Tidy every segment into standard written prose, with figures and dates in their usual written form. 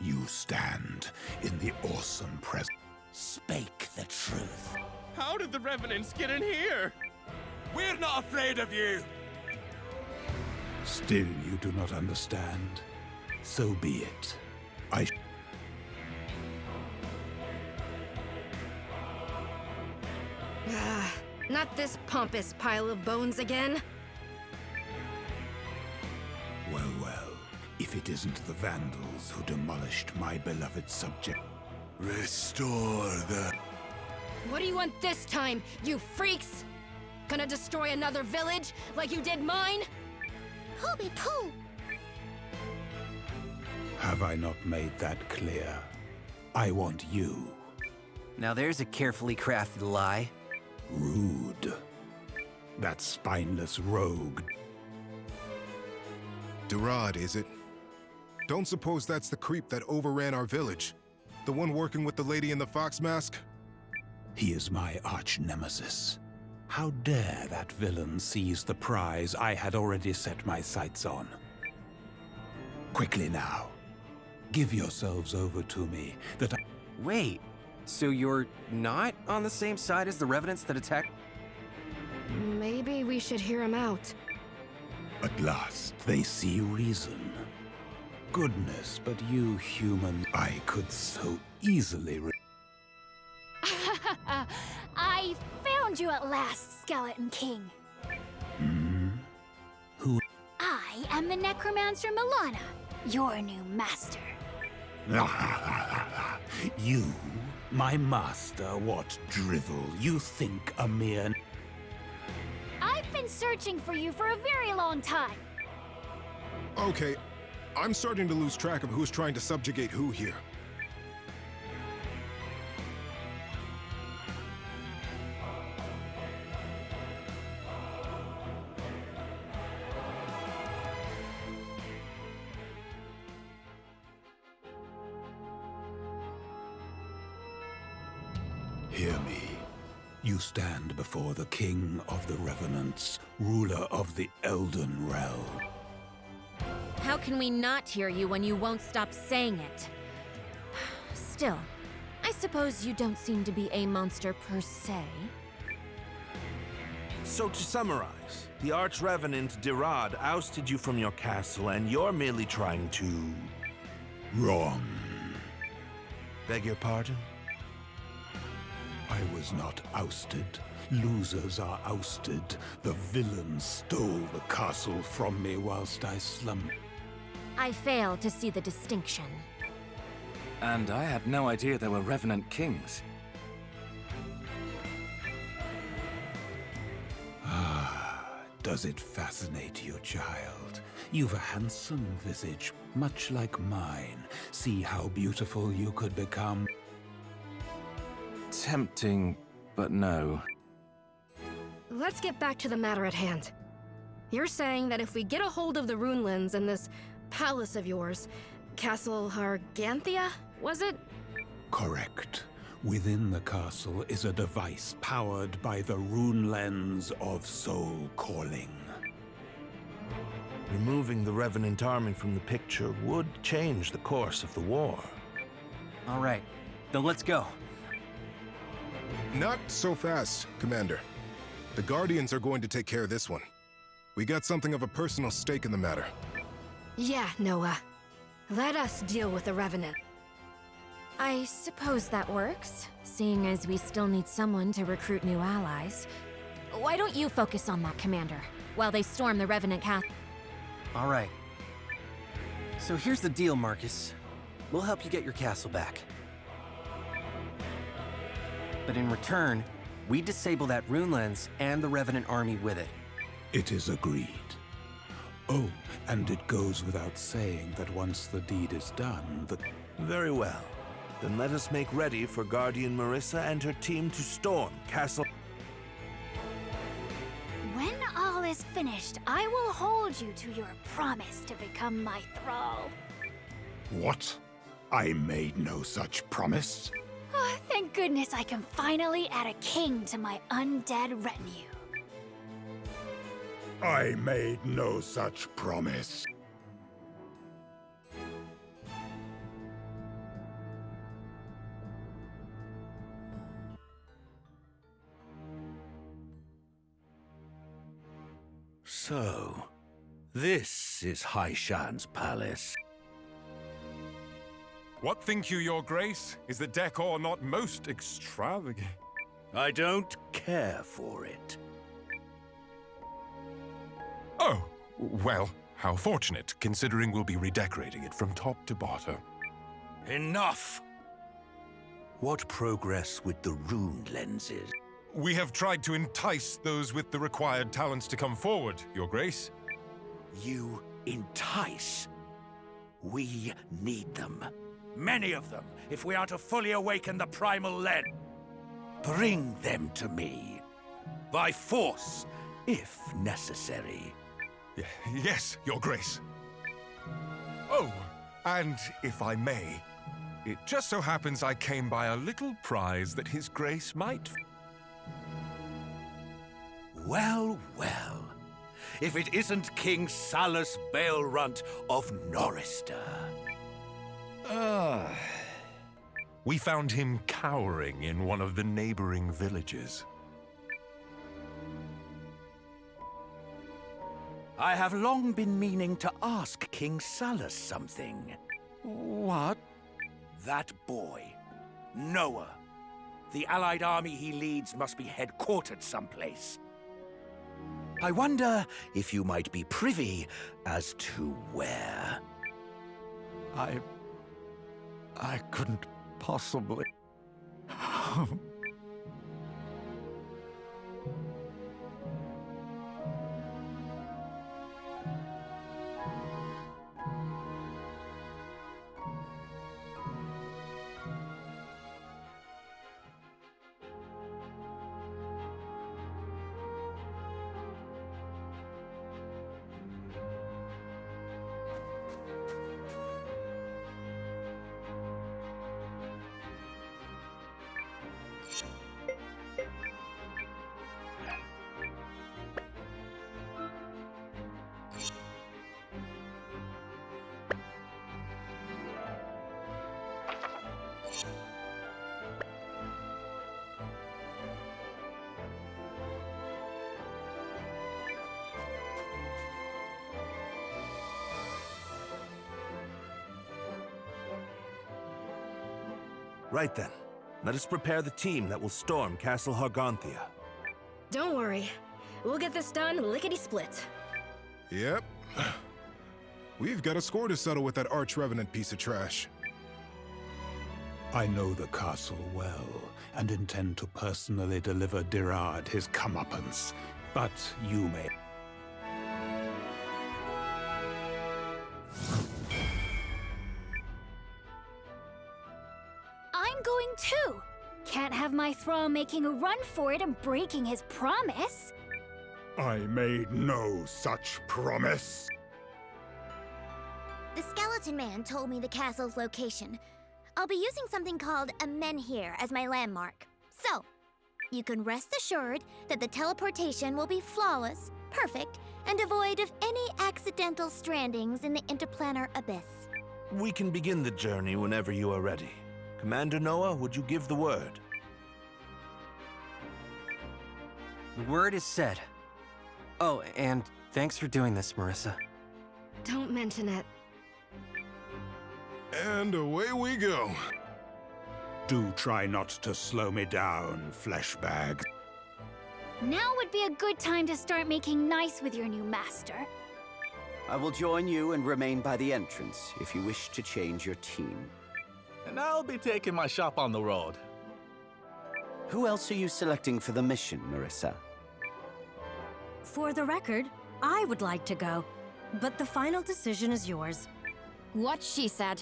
You stand in the awesome presence. Spake the truth. How did the Revenants get in here? We're not afraid of you! Still you do not understand. So be it. Not this pompous pile of bones again. Well, if it isn't the Vandals who demolished my beloved subject. Restore the... What do you want this time, you freaks? Gonna destroy another village like you did mine? Pooh-be-pooh! Have I not made that clear? I want you. Now there's a carefully crafted lie. Rude. That spineless rogue. Durad, is it? Don't suppose that's the creep that overran our village? The one working with the lady in the fox mask? He is my arch-nemesis. How dare that villain seize the prize I had already set my sights on? Quickly now. Give yourselves over to me, that I... Wait, so you're not on the same side as the Revenants that attacked? Maybe we should hear him out. At last, they see reason. Goodness, but you human, I could so easily I found you at last, Skeleton King. Who? I am the necromancer Milana, your new master. You, my master, what drivel? You think a mere... I've been searching for you for a very long time. Okay, I'm starting to lose track of who's trying to subjugate who here. Hear me. You stand before the King of the Revenants, ruler of the Elden Realm. How can we not hear you when you won't stop saying it? Still, I suppose you don't seem to be a monster per se. So to summarize, the Arch-Revenant Durad ousted you from your castle and you're merely trying to... Wrong. Beg your pardon? I was not ousted. Losers are ousted. The villain stole the castle from me whilst I slumbered. I fail to see the distinction. And I had no idea there were Revenant kings. Does it fascinate you, child? You've a handsome visage, much like mine. See how beautiful you could become. Tempting, but no. Let's get back to the matter at hand. You're saying that if we get a hold of the rune lens in this palace of yours, Castle Harganthia, was it? Correct. Within the castle is a device powered by the rune lens of soul calling. Removing the Revenant army from the picture would change the course of the war. All right, then let's go. Not so fast, Commander. The Guardians are going to take care of this one. We got something of a personal stake in the matter. Yeah, Noah. Let us deal with the Revenant. I suppose that works, seeing as we still need someone to recruit new allies. Why don't you focus on that, Commander, while they storm the Revenant Castle? All right. So here's the deal, Marcus. We'll help you get your castle back. But in return, we disable that rune lens and the Revenant army with it. It is agreed. Oh, and it goes without saying that once the deed is done, the... Very well. Then let us make ready for Guardian Marissa and her team to storm Castle. When all is finished, I will hold you to your promise to become my thrall. What? I made no such promise. Oh, thank goodness I can finally add a king to my undead retinue. I made no such promise. So, this is Haishan's palace. What think you, your grace? Is the decor not most extravagant? I don't care for it. Oh, well, how fortunate, considering we'll be redecorating it from top to bottom. Enough! What progress with the rune lenses? We have tried to entice those with the required talents to come forward, your grace. You entice? We need them. Many of them, if we are to fully awaken the primal lens. Bring them to me. By force, if necessary. Yes, your grace. Oh, and if I may, it just so happens I came by a little prize that his grace might... Well, well. If it isn't King Salus Baelrunt of Norrister. We found him cowering in one of the neighboring villages. I have long been meaning to ask King Salus something. What? That boy, Noah. The allied army he leads must be headquartered someplace. I wonder if you might be privy as to where. I couldn't possibly... Right then. Let us prepare the team that will storm Castle Harganthia. Don't worry. We'll get this done lickety-split. Yep. We've got a score to settle with that arch-revenant piece of trash. I know the castle well, and intend to personally deliver Dirad his comeuppance. But you may... I'm going too. Can't have my thrall making a run for it and breaking his promise. I made no such promise. The skeleton man told me the castle's location. I'll be using something called a menhir as my landmark. So, you can rest assured that the teleportation will be flawless, perfect, and devoid of any accidental strandings in the interplanar abyss. We can begin the journey whenever you are ready. Commander Noah, would you give the word? The word is said. Oh, and thanks for doing this, Marissa. Don't mention it. And away we go. Do try not to slow me down, fleshbag. Now would be a good time to start making nice with your new master. I will join you and remain by the entrance if you wish to change your team. And I'll be taking my shop on the road. Who else are you selecting for the mission, Marissa? For the record, I would like to go, but the final decision is yours. What she said.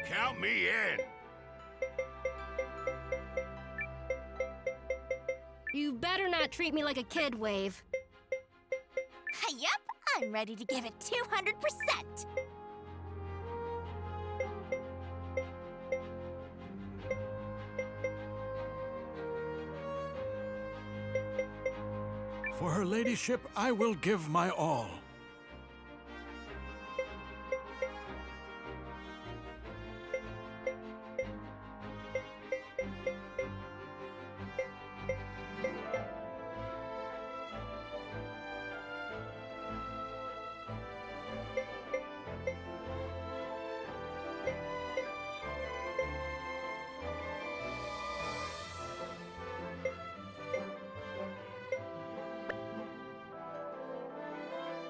Count me in. You better not treat me like a kid, Wave. Yup, I'm ready to give it 200%. For her ladyship, I will give my all.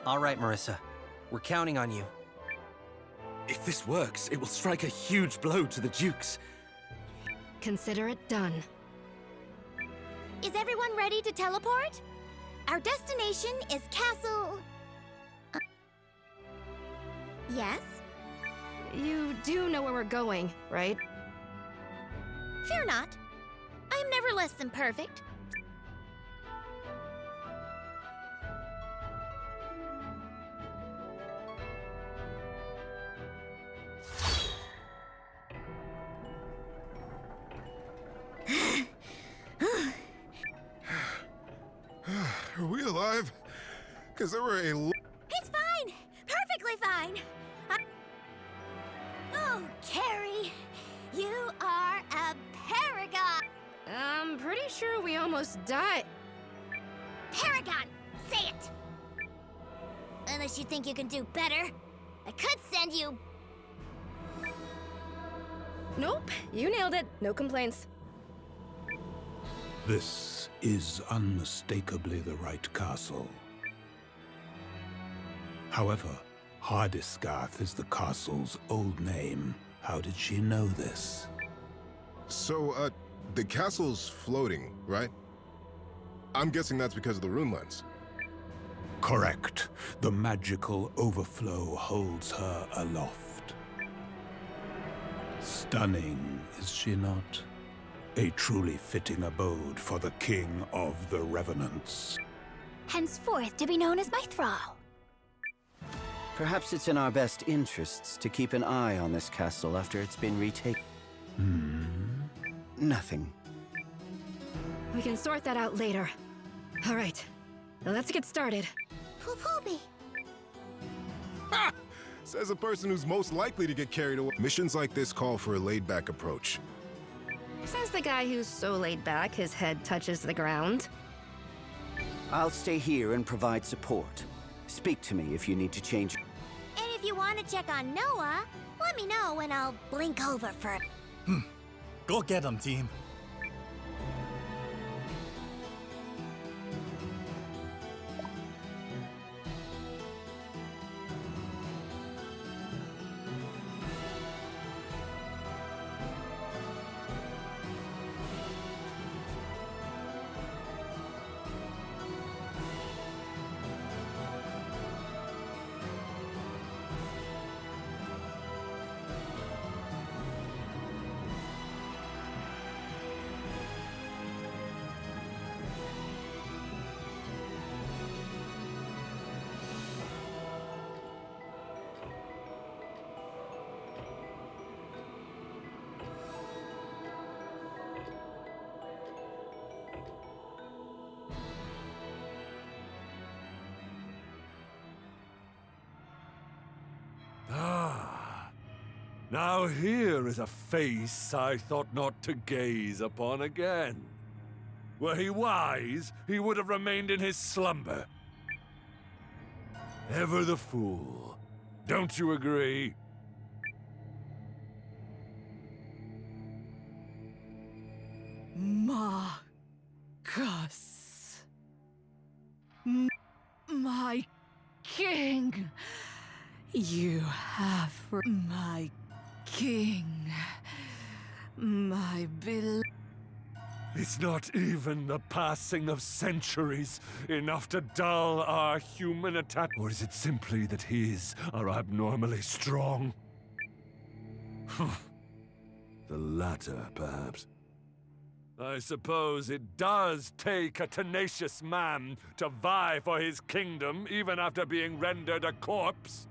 All right, Marissa. We're counting on you. If this works, it will strike a huge blow to the Dukes. Consider it done. Is everyone ready to teleport? Our destination is Castle... Yes? You do know where we're going, right? Fear not. I am never less than perfect. Are we alive? Because there were a It's fine! Perfectly fine! Oh, Carrie, you are a paragon! I'm pretty sure we almost died. Paragon! Say it! Unless you think you can do better. I could send you... Nope, you nailed it. No complaints. This is unmistakably the right castle. However, Hardiscath is the castle's old name. How did she know this? So, the castle's floating, right? I'm guessing that's because of the rune lens. Correct. The magical overflow holds her aloft. Stunning, is she not? A truly fitting abode for the King of the Revenants. Henceforth to be known as my thrall. Perhaps it's in our best interests to keep an eye on this castle after it's been retaken. Nothing. We can sort that out later. All right, let's get started. Poo-poopy. Ha! Says a person who's most likely to get carried away. Missions like this call for a laid-back approach. Says the guy who's so laid back his head touches the ground. I'll stay here and provide support. Speak to me if you need to change. And if you want to check on Noah, let me know and I'll blink over for... Go get him, team. Now here is a face I thought not to gaze upon again. Were he wise, he would have remained in his slumber. Ever the fool. Don't you agree? Marcus. My king. You have my king. My beloved. It's not even the passing of centuries enough to dull our human attack. Or is it simply that his are abnormally strong? The latter, perhaps. I suppose it does take a tenacious man to vie for his kingdom, even after being rendered a corpse.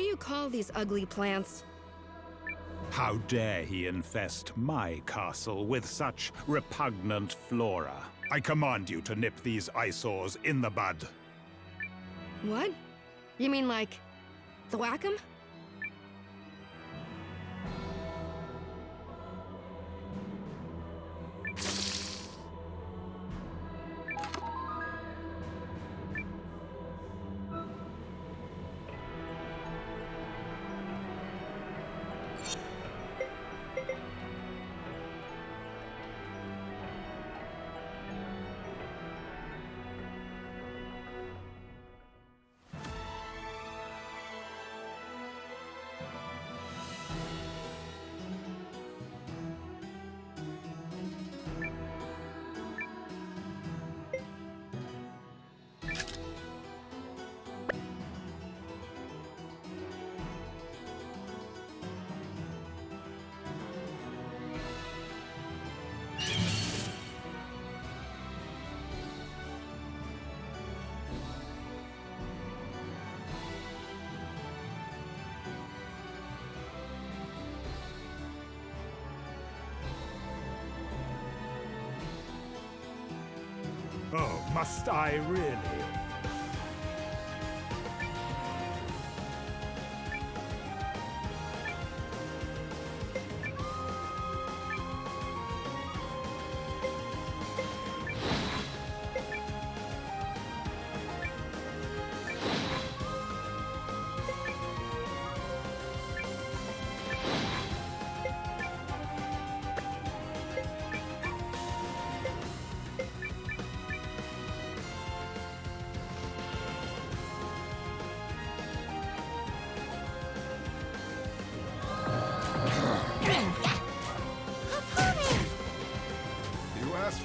do you call these ugly plants? How dare he infest my castle with such repugnant flora? I command you to nip these eyesores in the bud. What? You mean like, thwack 'em? Oh, must I really?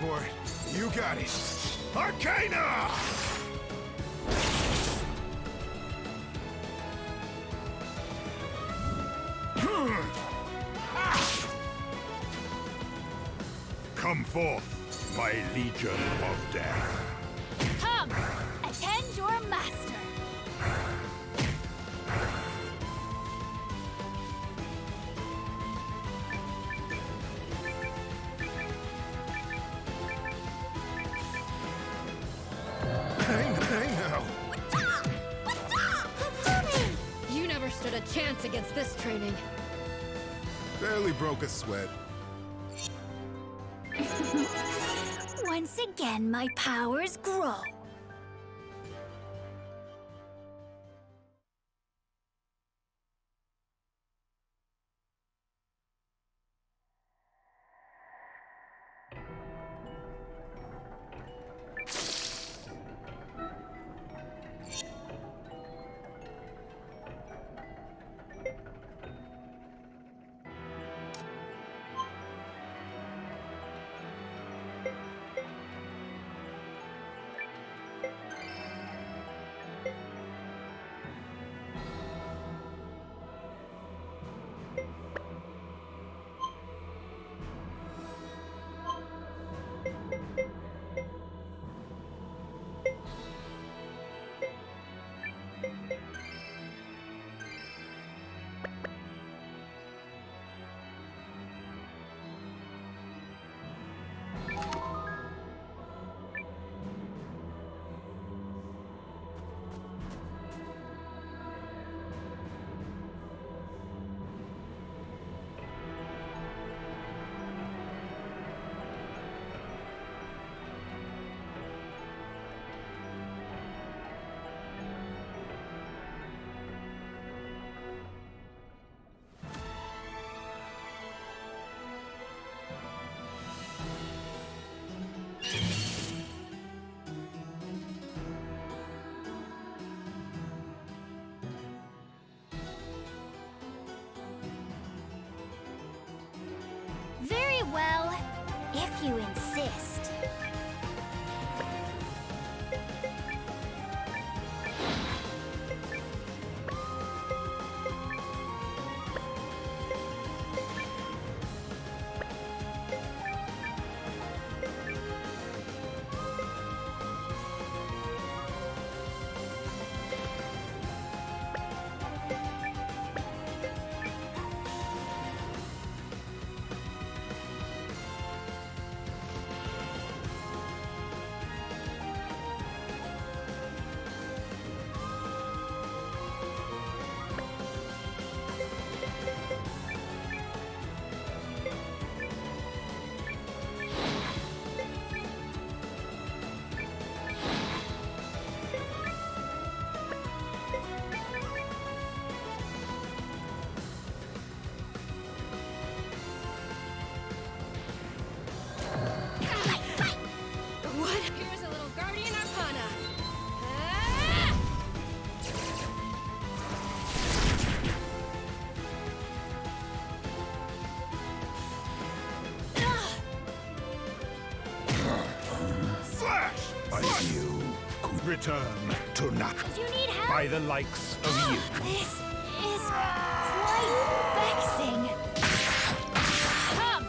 For it. You got it. Arcana! Come forth, my legion of death. Come, attend your master. You never stood a chance against this training. Barely broke a sweat. Once again, my powers grow. Very well, if you insist. return to nothing You need help? by the likes of you. This is quite vexing. Come,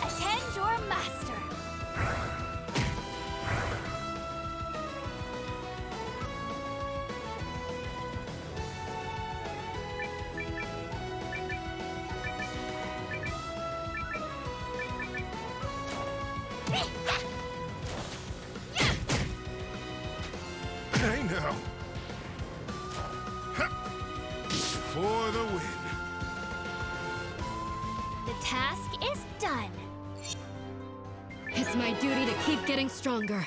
attend your master. Hey now. For the win. The task is done. It's my duty to keep getting stronger.